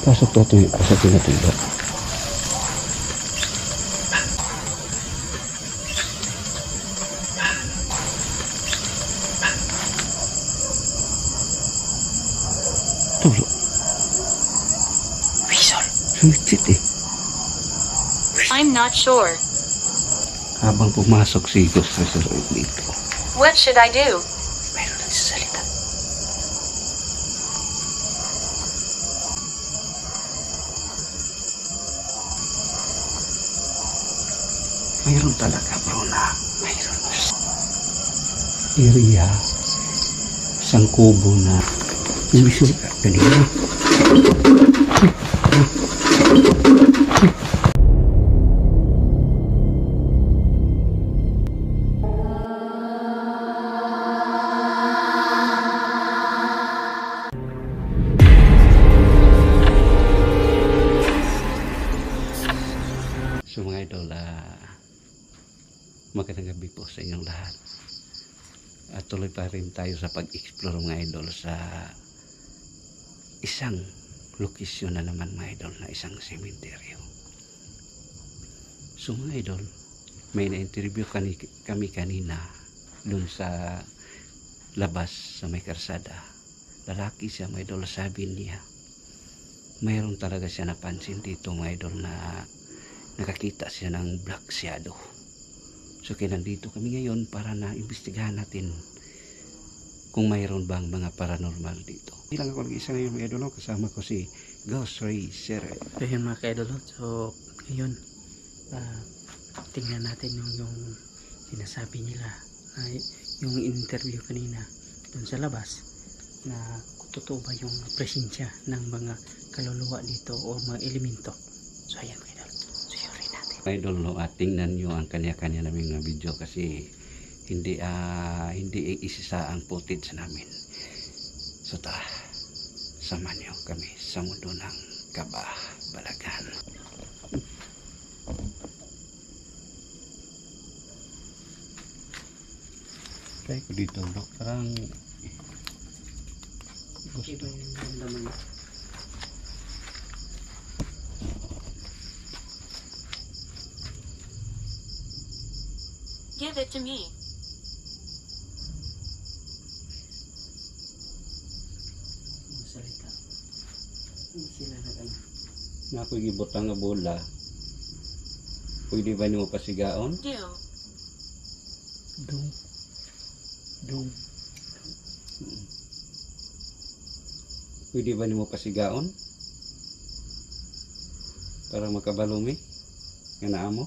Pasok natin ba? Tulo. Rizal. Sumitsit eh. I'm not sure. Habang pumasok si Ghost Reservoir dito. What should I do? Mayroon nagsasalita. Mayroon talaga, Bruna. Mayroon. Area. Isang kubo na umisul ka kanina. So mga idol, magandang gabi po sa inyong lahat. At tuloy pa rin tayo sa pag-explore mga idol sa isang lokasyon na naman mga idol, na isang sementeryo. So mga idol, may na-interview kami kanina dun sa labas sa may karsada. Lalaki siya mga idol, sabi niya mayroon talaga siya napansin dito mga idol na nakakita siya ng black shadow. So kaya nandito kami ngayon para na imbestigahan natin kung mayroon bang mga paranormal dito. Hindi lang ako nag-isa ngayon mga idol, kasama ko si Ghost Racer. So yun mga ka-idol, so ngayon tingnan natin yung sinasabi nila, yung interview kanina dun sa labas, na kung totoo ba yung presensya ng mga kaluluwa dito o mga elemento. So ayan mga idol, so yun rin natin. Idol, no, tingnan nyo ang kanya-kanya naming mga video kasi hindi isisa ang footage namin. So tara, samahan nyo kami sa mundo ng kabah-balagan. Try ko dito, bro. Parang gusto. Give it to me. Salita. Hindi sila nag-ano. Na ako'y gibutang nga bola. Pwede ba niyo pasigaon? Do. Dung. Pwede ba niyo pasigaon? Para makabalumi? Nga naa mo?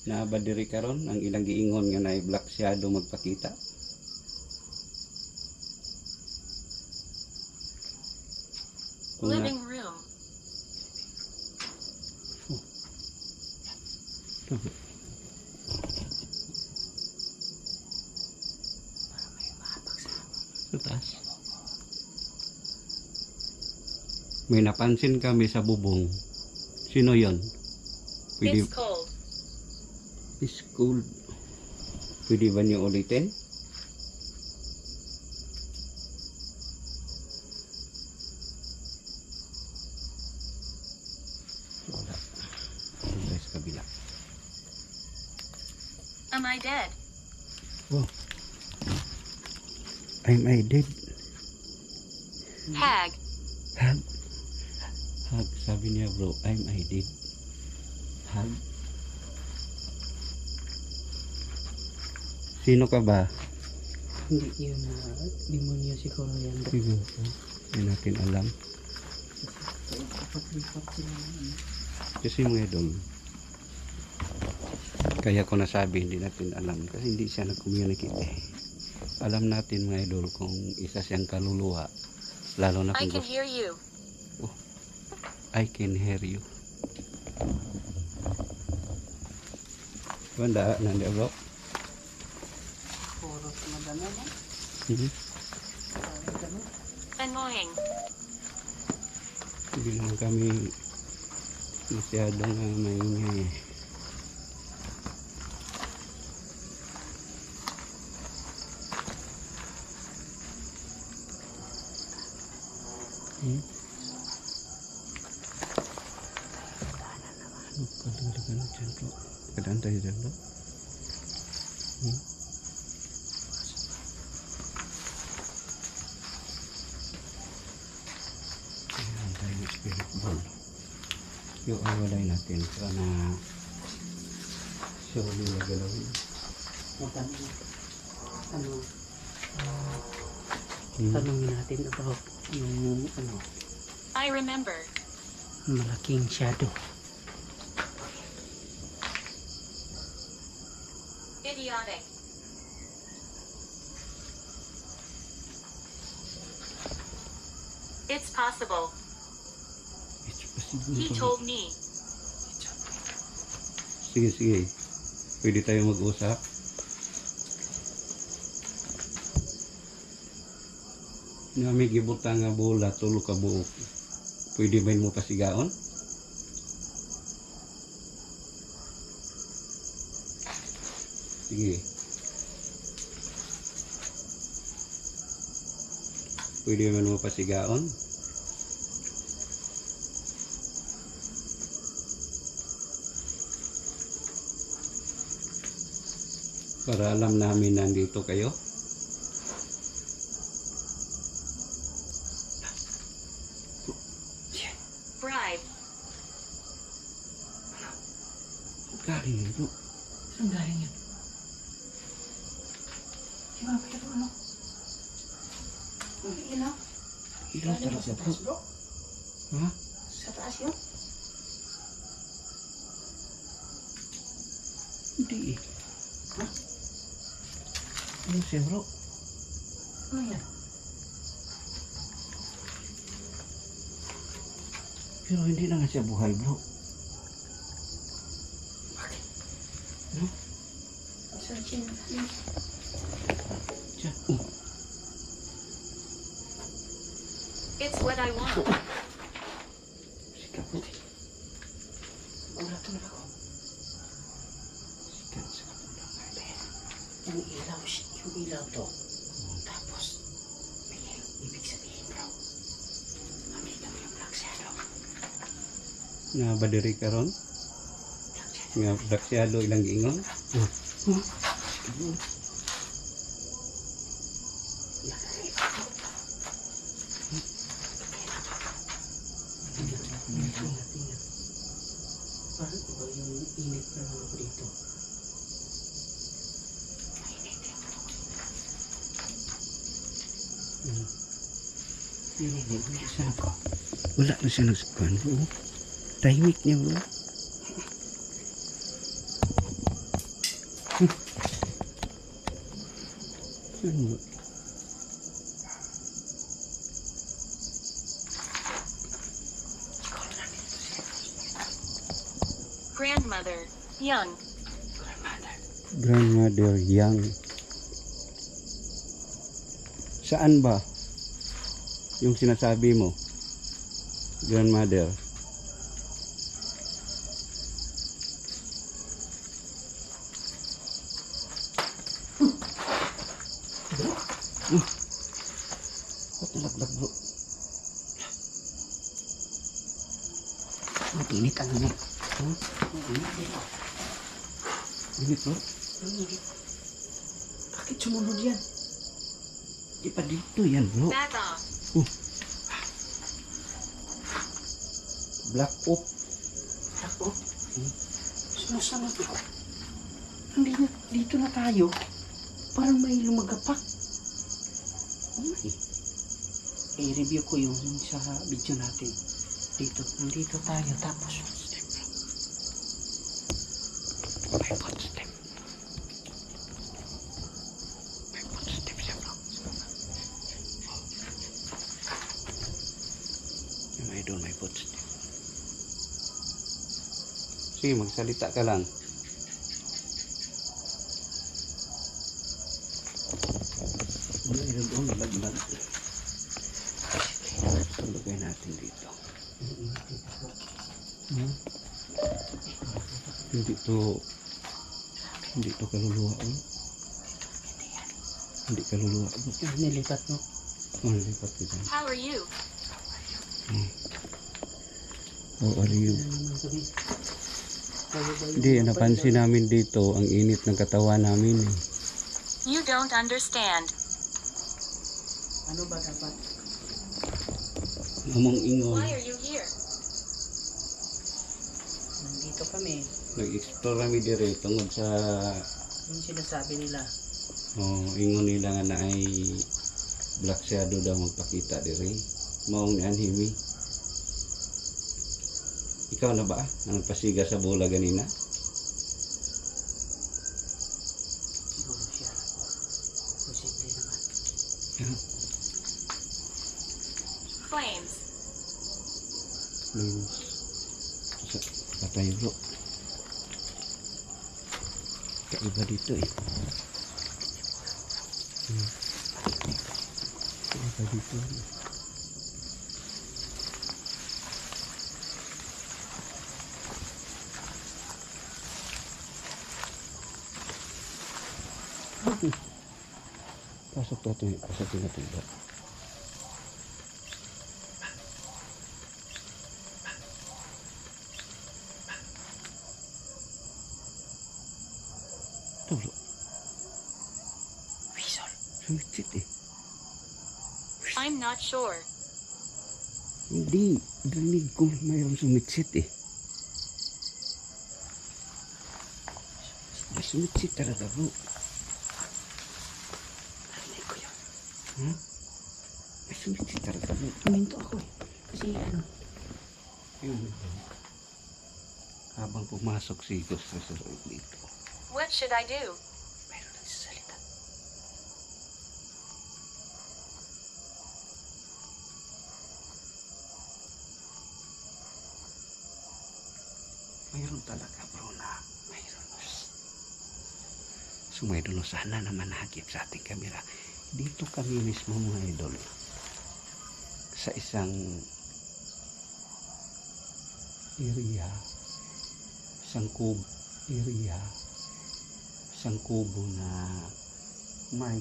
Naaba diri karon ang ilang giingon nga naay black shadow magpakita. Living room. Sa taas. May napansin kami sa bubong. Sino yon? Pwede, It's cold. it's cold. Pwede ba niyo ulitin? Wala. Wala sa kabila. Am I dead? Oh. Am I dead? Hag. Hag. Hag. Sabi niya bro, am I dead? Hag. Sino ka ba? Hindi yun demonyo siguro yan. Siguro. Hindi natin alam. Lipat sila. Kasi mga idol, kaya ko nasabi hindi natin alam kasi hindi siya nag-communicate eh. Alam natin mga idol kung isa siyang kaluluwa, lalo na I kung can hear you. I can hear you. Banda, nandi bro? Puro madami na. Annoying. Hindi naman kami masyadong maingay. Hmm? Kadang-kadang dyan bro. Kadang tayo dyan bro. Ayan tayo ng spirit ball. Yung awalay natin para siya ulit na galawin. Tanongin natin about yung I remember. malaking shadow. Idiotic. It's possible. It's possible. He told me. Sige, sige. Pwede tayo mag-usap. Nami gibutang nga bola, tulo ka buok. Pwede ba mo pasigaon? Sige. Pwede ba mo pasigaon? Para alam namin nandito kayo. Bribe. Galing yun bro. Saan galing yan? Di ba pero ano? Ilaw? Ilaw talaga bro. Ha? Sa taas yun? Hindi eh. Ha? Ano siya bro? Ano yan? Pero hindi na nga siya buhay bro. Bakit? No? Searching natin. Siya. It's what I want. Sikat bro. Wala tulad ako. Sikat sa kapulang ngayon. Yung ilaw to. Tapos, may ibig sabihin bro. Makita mo yung black shadow. Nga badiri ka ron? Black shadow. Nga black shadow ilang giingon? Ingat. Parang iba yung init na lang ako dito. Hindi siya ako. Wala na siya nagsakan bro. Tahimik niya bro. Saan bro? Grandmother. Young. Grandmother Young. Saan ba? Yung sinasabi mo? Grandmother. Ba't nalaglag bro? Matinit ang init. Init bro? Bakit sumunod yan? Di pa dito yan bro. Back off. Black oak. Ako? Susunod ako. Hindi na, dito na tayo. Parang may lumagapak. I-review ko yung sa video natin. Dito, nandito tayo. Tapos, May footstep. May footstep siya bro. Yung idol may footstep. Sige, magsalita ka lang. Wala idol doon, nalaglag. Lagay natin dito. Hindi to kaluluwa bro. Hindi kaluluwa bro. nilipat mo. Oh, nilipat ko dyan. How are you? Oh, aliw. Ano naman kami? Bago ba yung Hindi, napansin namin dito ang init ng katawan namin. Eh. You don't understand. Ano ba dapat? Namang ingon. Why are you here? Nandito kami. Nag-explore kami dire tungod sa Yung sinasabi nila. ingon nila nga na ay Black Shadow daw magpakita dire. Maong ni Anhimi. Ikaw na ba? Ang nagpasiga sa bola ganina? Siguro siya. Posible naman. Flames. Flames. Patay bro. Kaiba dito eh. Kaiba dito. Pasok natin ba? Tulo. Whistle. Sumitsit eh. I'm not sure. Hindi. Danig ko mayroong sumitsit eh. May sumitsit talaga bro. Narinig ko yun. Ha? May sumitsit talaga bro. Huminto ako eh. Kasi ano, Yun. Habang pumasok si Ghost Resort dito. What should I do? mayroon nagsasalita. Mayroon talaga bro na. Mayroon. So may dulo sana naman nahagip sa ating kamera. Dito kami mismo mga idol. Sa isang area. Isang kubo area. Isang kubo na may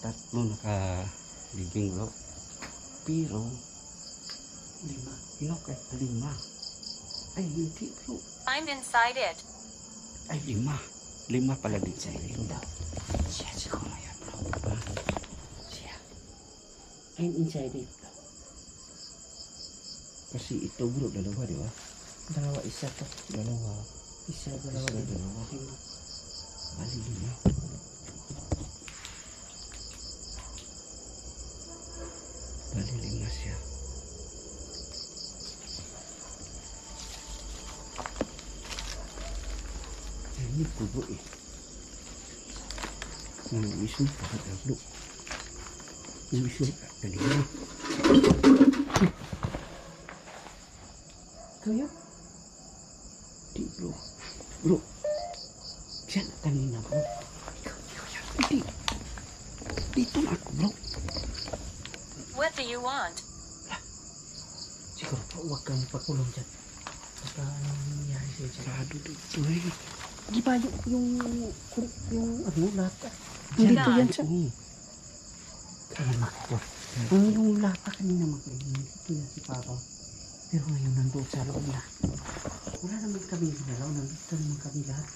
tatlo naka-living bro. Pero Lima. kahit 5. Ay hindi bro. I'm inside it. Ay 5 pala dito. Ito daw. Siya siguro yan bro. Ha? Siya. I'm inside it. Kasi ito bro, dalawa di ba? Dalawa, isa to. Dalawa. Isa, dalawa. Isa, din. dalawa. Lima. Bali 5. Bali 5 siya. Ini kubo eh. Isu pada bro. Isu kanina. Ito yun? Di bro. Bro. Siya na kanina bro. Hindi. Dito na ako bro. What do you want? Siguro po, huwag kang pakulong dyan. Baka anong nangyayari sa'yo dyan. Sarado dito eh. Di ba yung ano, lata? Dyan Dito na. yan sa... Oo. Kaya makito. Yung lata kanina mag-iinit. Ito yan si Papa. Pero ngayon nandun sa loob na. Wala naman kami ginalaw. Nandito naman kami lahat.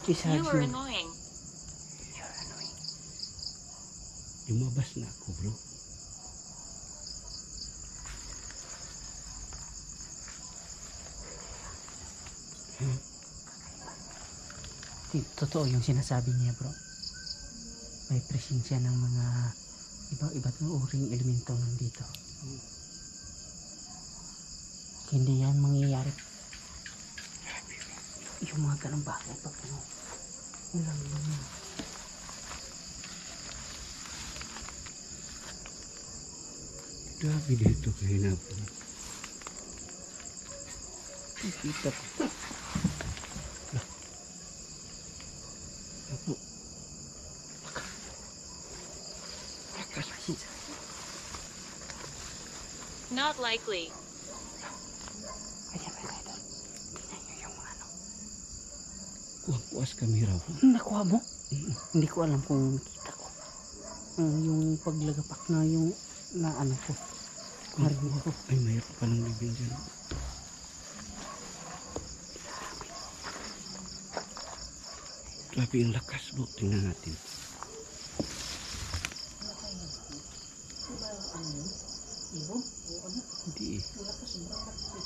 Si You Sergio. are annoying. You're annoying. Lumabas na ako bro. Totoo yung sinasabi niya bro. May presensya ng mga iba't uring elemento nandito. Hindi yan mangyayari. Yung mga ganang bagay pag ano, walang mga Grabe dito kanina bro. Kita ko. Ako. Not likely. kaya ito. Tingnan nyo yung mga ano. Kuwas kamera bro. Nakuha mo? Hindi ko alam kung kita ko. Yung paglagapak na yung na ano ko. Narinig ako. Ay, mayroon palang living dyan. Grabe yung lakas bro. Tingnan natin. Ibon? O ano? Hindi eh. Malakas, sobrang lakas eh.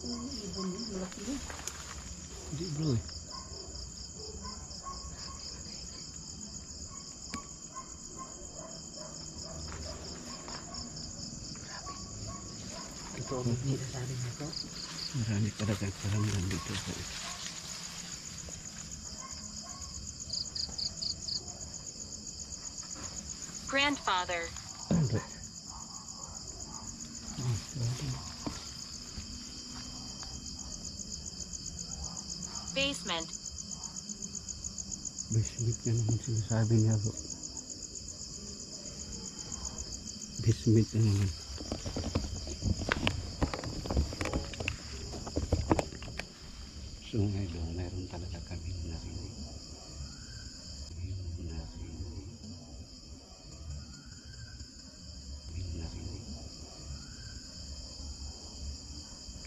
Yung ibon yun, malaki yun. Hindi bro eh. Ito, hindi sabi niya to. Marami talagang kalamnan dito bro. Grandfather. Ano bro? Ay, grabe. Basement. Basement na naman sinasabi niya bro. Basement na naman. So ngayon, mayroon talaga kami narinig. Narinig.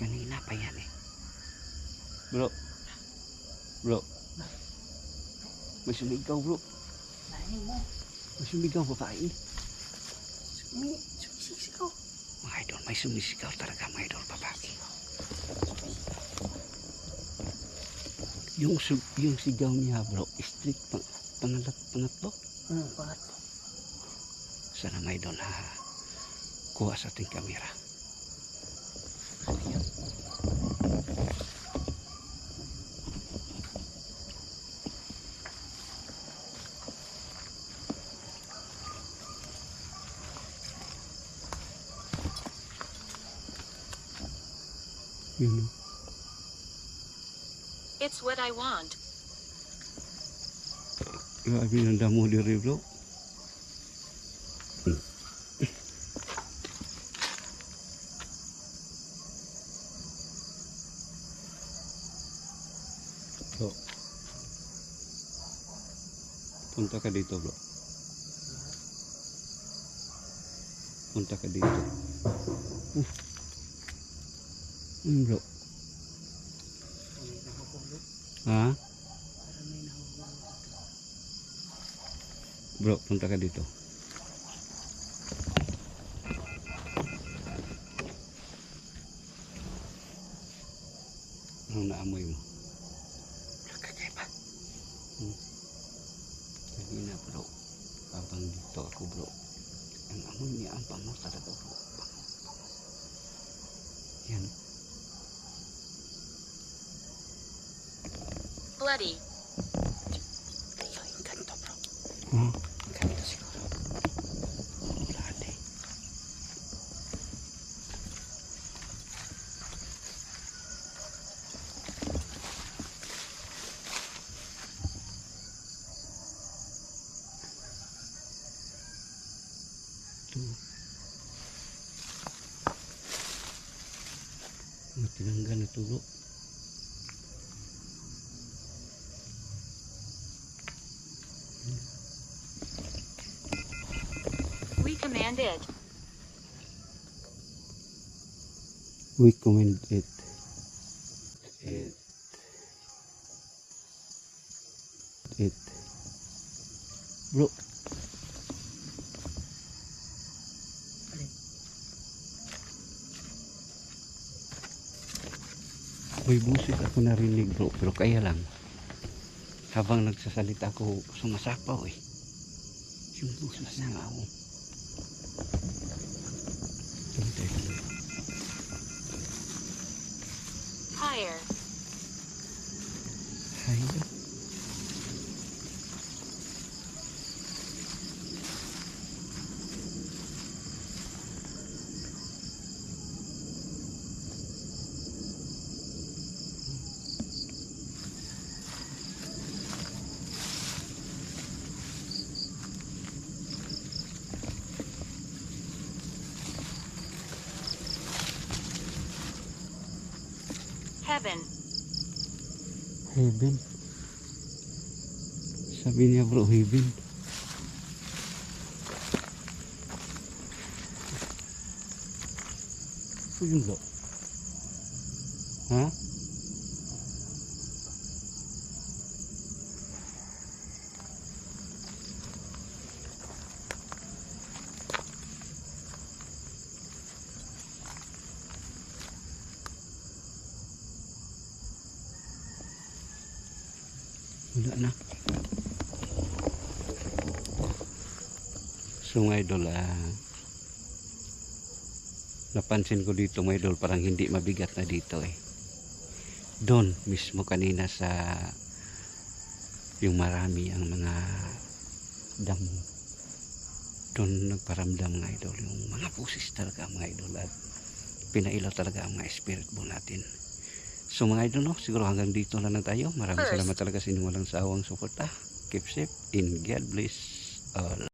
Kanina pa yan eh. Bro. Bro. May sumigaw bro. Lahin mo. May sumigaw babae. Sumisigaw. Mga idol, may sumisigaw talaga mga idol babae. Yung sigaw niya bro, street pangatlo. Pangatlo. Sana may idol ha. Kuha sa ating kamera. Yun. It's what I want. Grabe ng damo diri bro. Bro. Punta ka dito bro. Punta ka dito. Bro. May nahuhulog. Ha? Parang may nahuhulog dito. Bro, punta ka dito. Anong naamoy mo? Kakaiba. Kanina bro, habang dito ako bro, ang amoy niya ang bango talaga bro. Bango. Yan. Bloody. Yung ganito bro. Huh? Ganito siguro. Lahat eh. Tinanggal na ito bro. We command it. We commend it. It. Bro. Alin? May busis ako narinig bro, pero kaya lang. Habang nagsasalita ako, sumasapaw eh. Yung busis niya ako. Higher. Hayop. Heaven. Heaven. Sabi niya bro, heaven. Yun ba? Ha? Wala na. So mga idol, napansin ko dito mga idol, parang hindi mabigat na dito eh. Doon mismo kanina sa yung marami ang mga damo. Doon nagparamdam mga idol, yung mga pusis talaga mga idol, at pinailaw talaga ang mga spirit mo natin. So mga idol, no, siguro hanggang dito na lang tayo. Maraming salamat talaga sa inyong walang sawang suporta. Keep safe and God bless all.